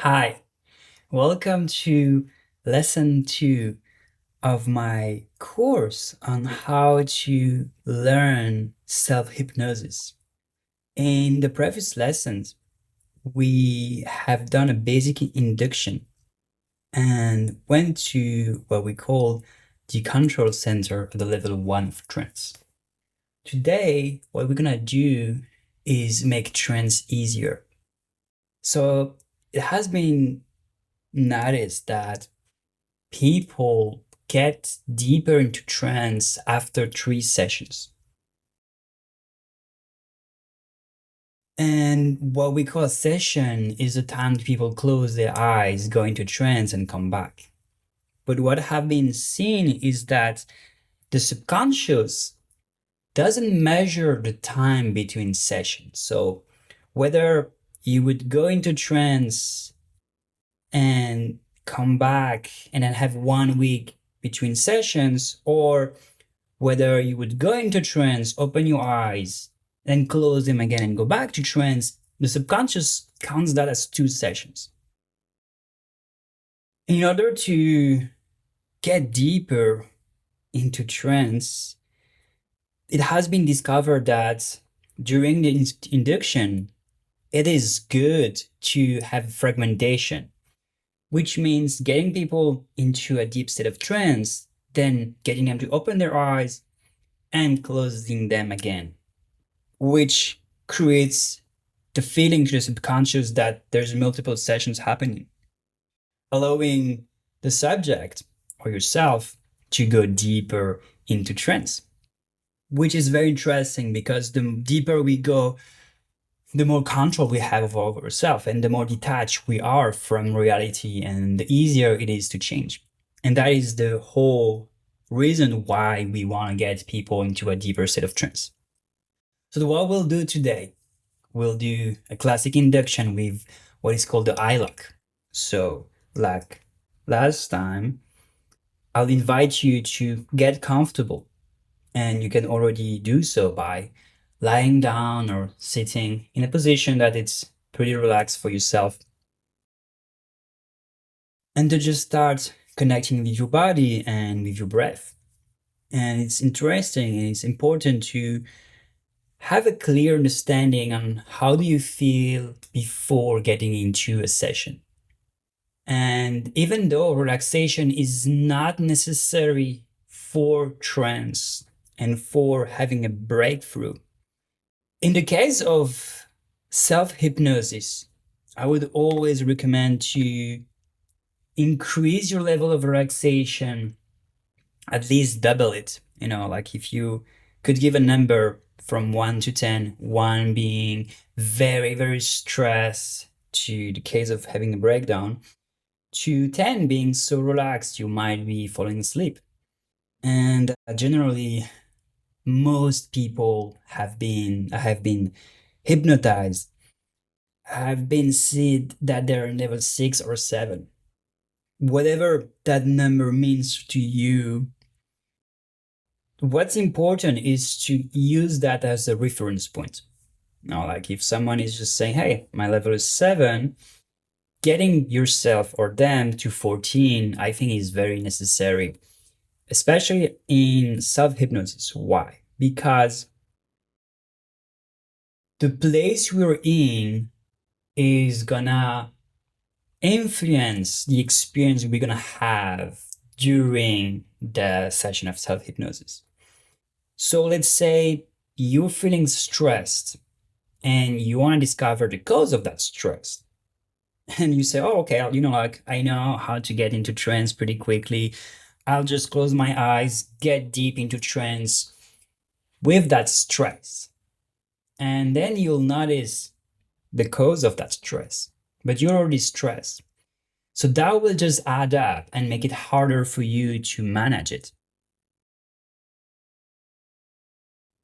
Hi, welcome to lesson 2 of my course on how to learn self hypnosis. In the previous lessons, we have done a basic induction and went to what we call the control center of the level 1 of trance. Today, what we're gonna do is make trance easier. So it has been noticed that people get deeper into trance after 3 sessions. And what we call a session is the time people close their eyes, go into trance, and come back. But what have been seen is that the subconscious doesn't measure the time between sessions. So whether you would go into trance and come back and then have 1 week between sessions, or whether you would go into trance, open your eyes, then close them again and go back to trance, the subconscious counts that as 2 sessions. In order to get deeper into trance, it has been discovered that during the induction, it is good to have fragmentation, which means getting people into a deep state of trance, then getting them to open their eyes and closing them again, which creates the feeling to the subconscious that there's multiple sessions happening, allowing the subject or yourself to go deeper into trance, which is very interesting because the deeper we go, the more control we have over ourselves and the more detached we are from reality, and the easier it is to change. And that is the whole reason why we want to get people into a deeper state of trance. So what we'll do today, we'll do a classic induction with what is called the eye lock. So like last time, I'll invite you to get comfortable, and you can already do so by lying down or sitting in a position that it's pretty relaxed for yourself. And to just start connecting with your body and with your breath. And it's interesting and it's important to have a clear understanding on how do you feel before getting into a session. And even though relaxation is not necessary for trance and for having a breakthrough, in the case of self-hypnosis, I would always recommend to increase your level of relaxation, at least double it. Like if you could give a number from 1 to 10, 1 being very, very stressed to the case of having a breakdown, to 10 being so relaxed you might be falling asleep. And generally, most people have been hypnotized, have been said that they're level 6 or 7. Whatever that number means to you, what's important is to use that as a reference point. Now, like if someone is just saying, hey, my level is 7, getting yourself or them to 14, I think is very necessary, especially in self-hypnosis. Why? Because the place we're in is gonna influence the experience we're gonna have during the session of self-hypnosis. So let's say you're feeling stressed and you want to discover the cause of that stress. And you say, oh, okay, like I know how to get into trance pretty quickly. I'll just close my eyes, get deep into trance with that stress. And then you'll notice the cause of that stress, but you're already stressed. So that will just add up and make it harder for you to manage it.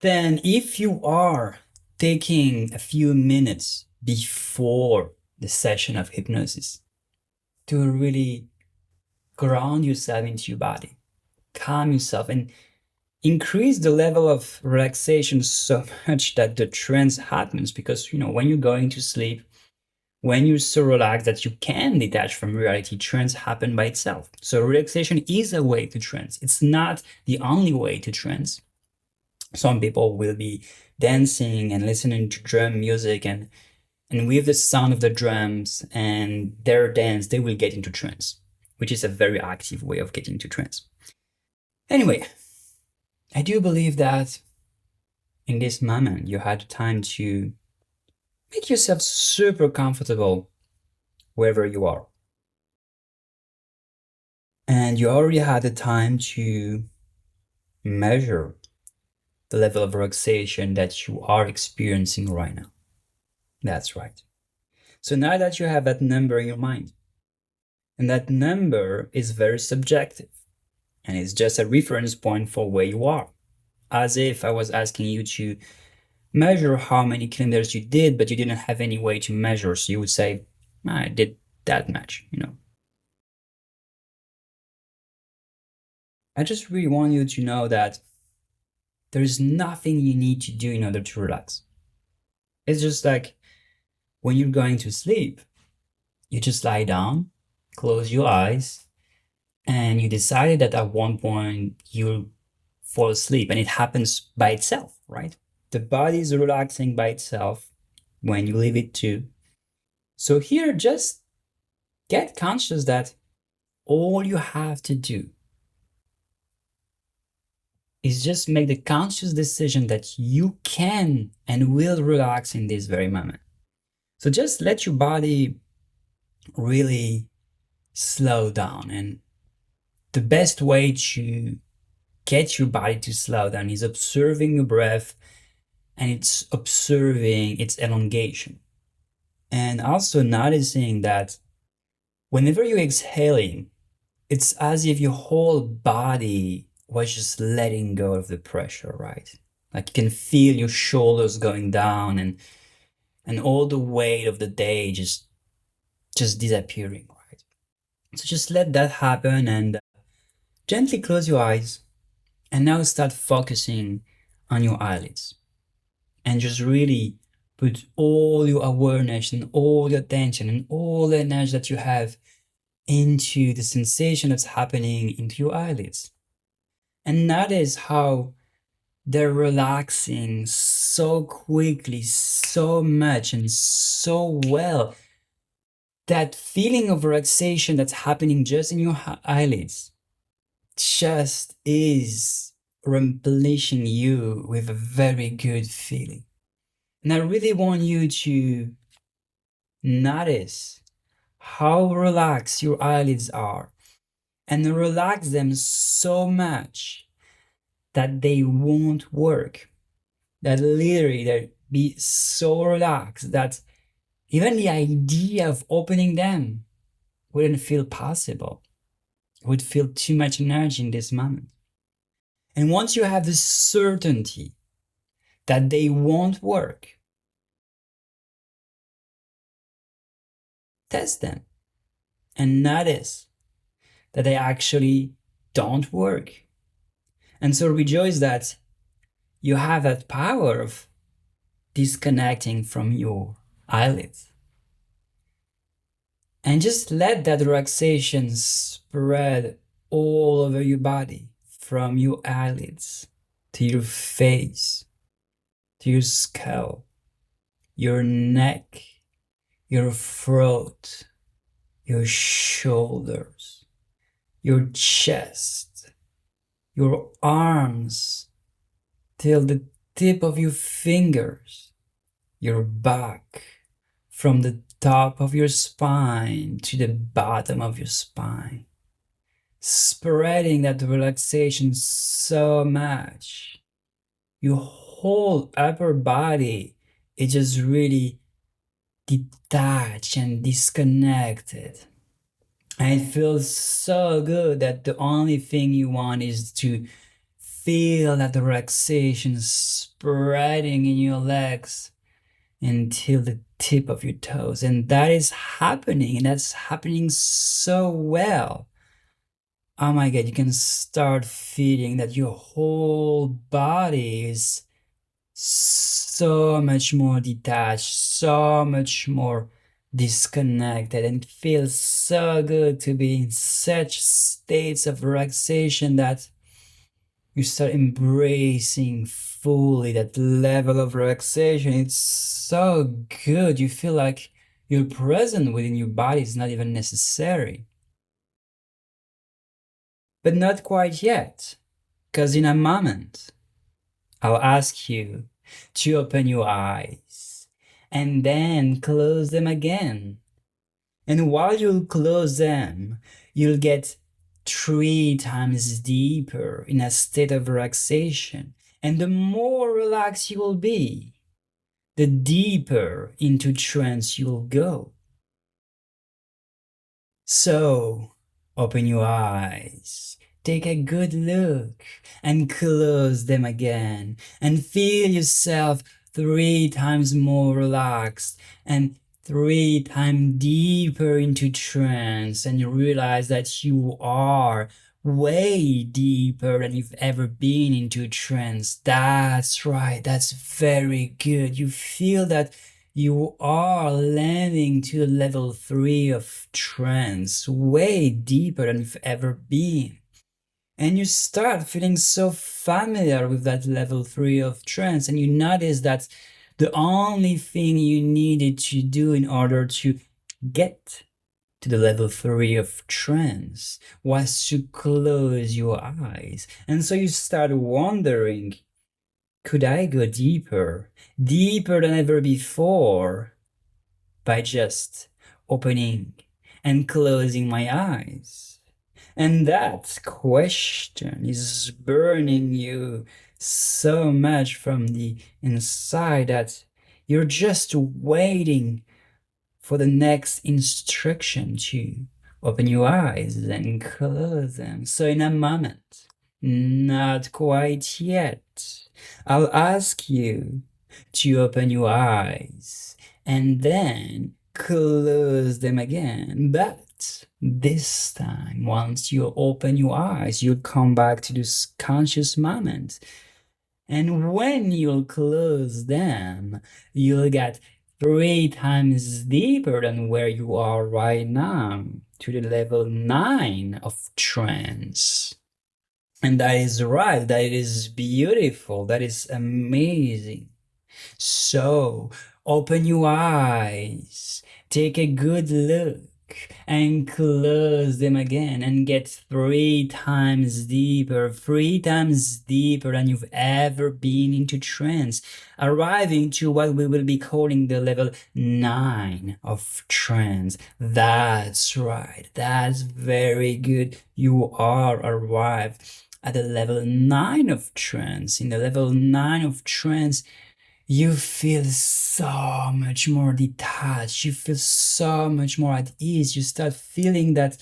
Then if you are taking a few minutes before the session of hypnosis to really ground yourself into your body, calm yourself, and increase the level of relaxation so much that the trance happens. Because when you're going to sleep, when you're so relaxed that you can detach from reality, trance happen by itself. So relaxation is a way to trance. It's not the only way to trance. Some people will be dancing and listening to drum music, and with the sound of the drums and their dance, they will get into trance, which is a very active way of getting into trance. Anyway, I do believe that in this moment you had time to make yourself super comfortable wherever you are. And you already had the time to measure the level of relaxation that you are experiencing right now. That's right. So now that you have that number in your mind, and that number is very subjective, and it's just a reference point for where you are. As if I was asking you to measure how many kilometers you did, but you didn't have any way to measure. So you would say, I did that much, I just really want you to know that there is nothing you need to do in order to relax. It's just like when you're going to sleep, you just lie down, close your eyes, and you decided that at one point you'll fall asleep, and it happens by itself, right? The body is relaxing by itself when you leave it to. So here, just get conscious that all you have to do is just make the conscious decision that you can and will relax in this very moment. So just let your body really slow down. And the best way to get your body to slow down is observing your breath, and it's observing its elongation. And also noticing that whenever you're exhaling, it's as if your whole body was just letting go of the pressure, right? Like you can feel your shoulders going down, and all the weight of the day just disappearing, right? So just let that happen, and gently close your eyes, and now start focusing on your eyelids, and just really put all your awareness and all your attention and all the energy that you have into the sensation that's happening into your eyelids. And notice how they're relaxing so quickly, so much, and so well. That feeling of relaxation that's happening just in your eyelids just is replenishing you with a very good feeling. And I really want you to notice how relaxed your eyelids are, and relax them so much that they won't work. That literally they'll be so relaxed that even the idea of opening them wouldn't feel possible. It would feel too much energy in this moment. And once you have the certainty that they won't work, test them and notice that they actually don't work. And so rejoice that you have that power of disconnecting from your eyelids. And just let that relaxation spread all over your body, from your eyelids to your face, to your skull, your neck, your throat, your shoulders, your chest, your arms, till the tip of your fingers, your back, from the top of your spine to the bottom of your spine, spreading that relaxation so much. Your whole upper body is just really detached and disconnected. And it feels so good that the only thing you want is to feel that relaxation spreading in your legs until the tip of your toes. And that is happening, and that's happening so well. Oh my God, you can start feeling that your whole body is so much more detached, so much more disconnected, and it feels so good to be in such states of relaxation that you start embracing fully that level of relaxation. It's so good. You feel like you're present within your body. It's not even necessary. But not quite yet, because in a moment, I'll ask you to open your eyes and then close them again. And while you close them, you'll get 3 times deeper in a state of relaxation. And the more relaxed you will be, the deeper into trance you'll go. So, open your eyes, take a good look, and close them again, and feel yourself 3 times more relaxed and 3 times deeper into trance, and you realize that you are way deeper than you've ever been into trance. That's right, that's very good. You feel that you are landing to level 3 of trance, way deeper than you've ever been. And you start feeling so familiar with that level 3 of trance, and you notice that the only thing you needed to do in order to get to the level 3 of trance was to close your eyes. And so you start wondering, could I go deeper, deeper than ever before, by just opening and closing my eyes? And that question is burning you so much from the inside that you're just waiting for the next instruction to open your eyes and close them. So in a moment, not quite yet, I'll ask you to open your eyes and then close them again. But this time, once you open your eyes, you'll come back to this conscious moment. And when you'll close them, you'll get 3 times deeper than where you are right now, to the level 9 of trance. And that is right, that is beautiful, that is amazing. So open your eyes, take a good look, and close them again, and get 3 times deeper, 3 times deeper than you've ever been into trance, arriving to what we will be calling the level 9 of trance. That's right, that's very good. You are arrived at the level 9 of trance. In the level 9 of trance, you feel so much more detached. You feel so much more at ease. You start feeling that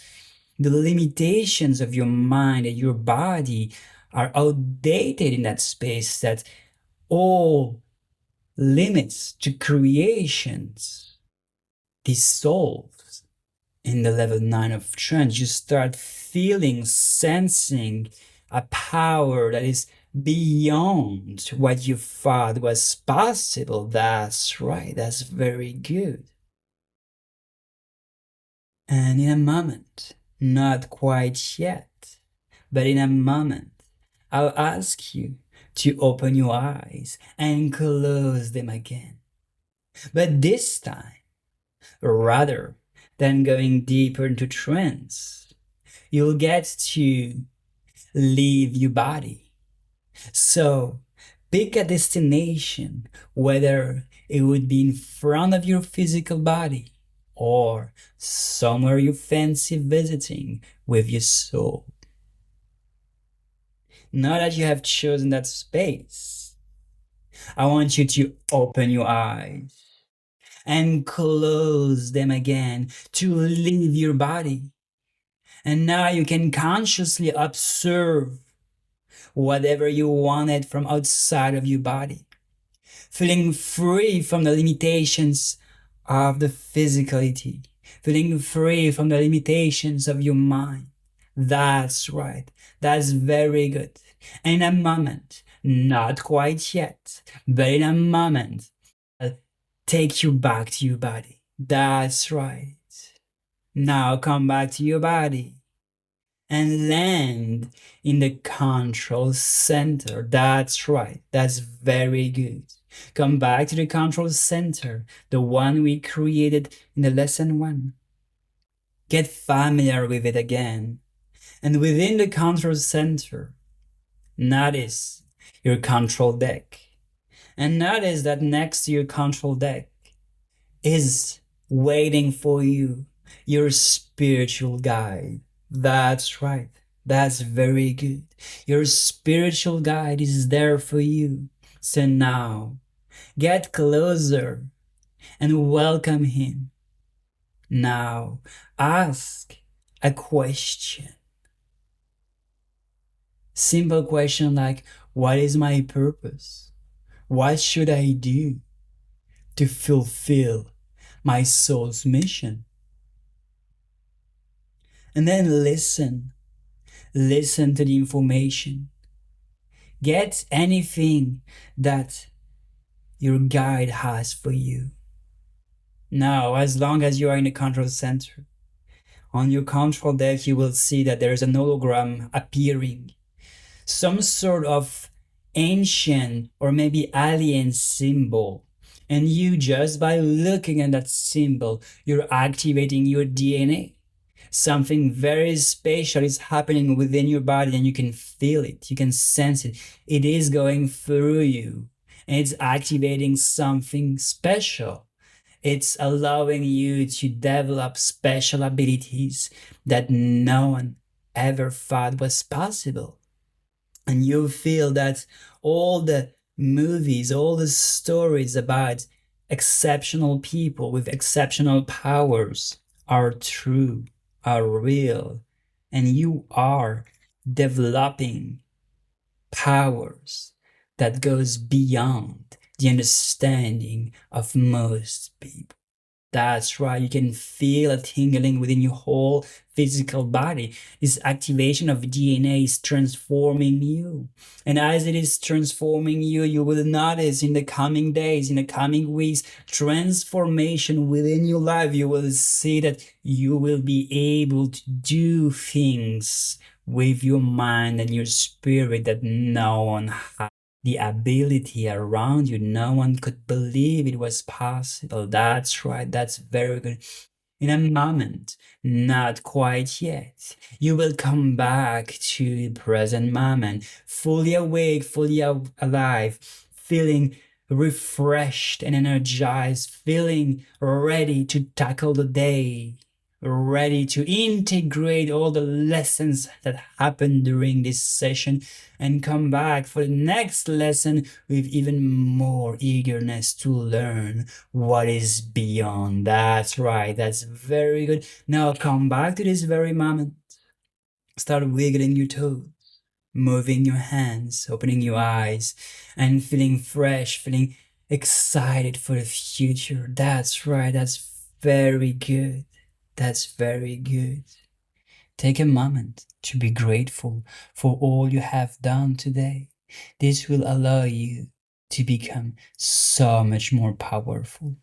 the limitations of your mind and your body are outdated in that space, that all limits to creations dissolves. In the level 9 of trance, you start feeling, sensing a power that is beyond what you thought was possible. That's right, that's very good. And in a moment, not quite yet, but in a moment, I'll ask you to open your eyes and close them again. But this time, rather than going deeper into trance, you'll get to leave your body. So pick a destination, whether it would be in front of your physical body or somewhere you fancy visiting with your soul. Now that you have chosen that space, I want you to open your eyes and close them again to leave your body. And now you can consciously observe whatever you wanted from outside of your body, feeling free from the limitations of the physicality, feeling free from the limitations of your mind. That's right. That's very good. In a moment, not quite yet, but in a moment, I'll take you back to your body. That's right. Now come back to your body and land in the control center. That's right. That's very good. Come back to the control center, the one we created in the lesson one. Get familiar with it again. And within the control center, notice your control deck. And notice that next to your control deck is waiting for you, your spiritual guide. That's right. That's very good. Your spiritual guide is there for you. So now, get closer and welcome him. Now, ask a question. Simple question like, what is my purpose? What should I do to fulfill my soul's mission? And then listen. Listen to the information. Get anything that your guide has for you. Now, as long as you are in the control center, on your control deck, you will see that there is an hologram appearing. Some sort of ancient or maybe alien symbol. And you, just by looking at that symbol, you're activating your DNA. Something very special is happening within your body and you can feel it, you can sense it. It is going through you and it's activating something special. It's allowing you to develop special abilities that no one ever thought was possible. And you feel that all the movies, all the stories about exceptional people with exceptional powers are true, are real, and you are developing powers that goes beyond the understanding of most people. That's right, you can feel a tingling within your whole physical body. This activation of DNA is transforming you. And as it is transforming you, you will notice in the coming days, in the coming weeks, transformation within your life. You will see that you will be able to do things with your mind and your spirit that no one has. The ability around you, no one could believe it was possible. That's right, that's very good. In a moment, not quite yet, you will come back to the present moment, fully awake, fully alive, feeling refreshed and energized, feeling ready to tackle the day, ready to integrate all the lessons that happened during this session and come back for the next lesson with even more eagerness to learn what is beyond. That's right, that's very good. Now come back to this very moment. Start wiggling your toes, moving your hands, opening your eyes, and feeling fresh, feeling excited for the future. That's right, that's very good. That's very good. Take a moment to be grateful for all you have done today. This will allow you to become so much more powerful.